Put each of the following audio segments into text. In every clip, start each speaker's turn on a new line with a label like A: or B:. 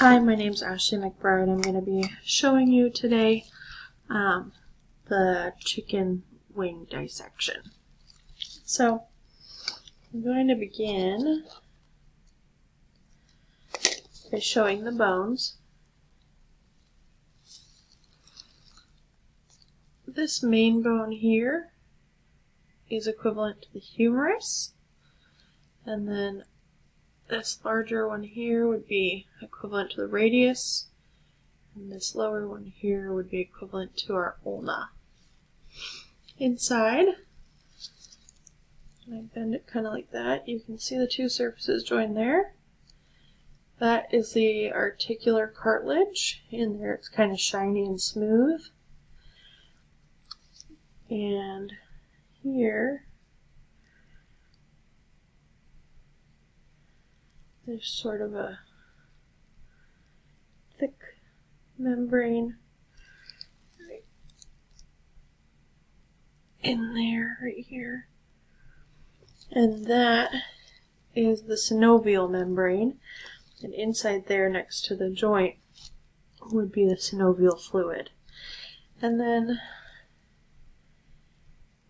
A: Hi, my name's Ashley McBride. I'm going to be showing you today the chicken wing dissection. So I'm going to begin by showing the bones. This main bone here is equivalent to the humerus, and then this larger one here would be equivalent to the radius, and this lower one here would be equivalent to our ulna. Inside, when I bend it kind of like that, you can see the two surfaces join there. That is the articular cartilage. In there it's kind of shiny and smooth. And here, there's sort of a thick membrane right in there, right here. And that is the synovial membrane. And inside there, next to the joint, would be the synovial fluid. And then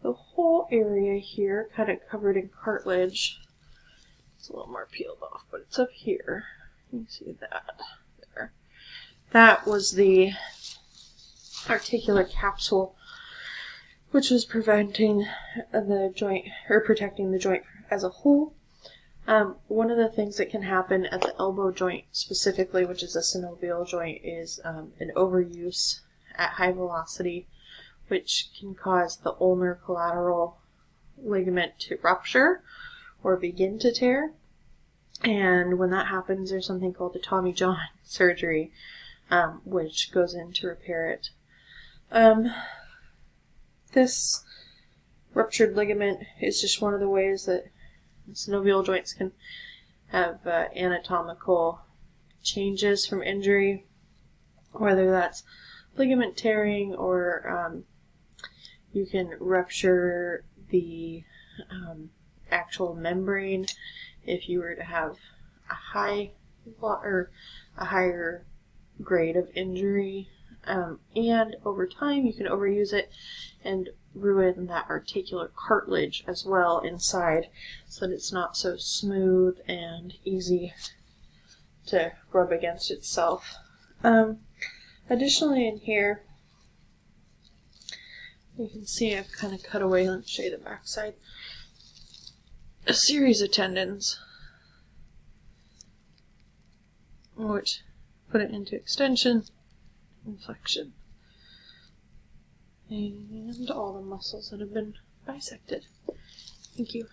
A: the whole area here, kind of covered in cartilage, it's a little more peeled off, but it's up here. You can see that there. That was the articular capsule, which was preventing the joint, or protecting the joint as a whole. One of the things that can happen at the elbow joint specifically, which is a synovial joint, is an overuse at high velocity, which can cause the ulnar collateral ligament to rupture or begin to tear. And when that happens, there's something called the Tommy John surgery, which goes in to repair it. This ruptured ligament is just one of the ways that synovial joints can have anatomical changes from injury, whether that's ligament tearing or you can rupture the actual membrane if you were to have a higher grade of injury, and over time you can overuse it and ruin that articular cartilage as well inside, so that it's not so smooth and easy to rub against itself. Additionally, in here you can see I've kind of cut away, let me show you the back side, a series of tendons which put it into extension and flexion, and all the muscles that have been bisected. Thank you.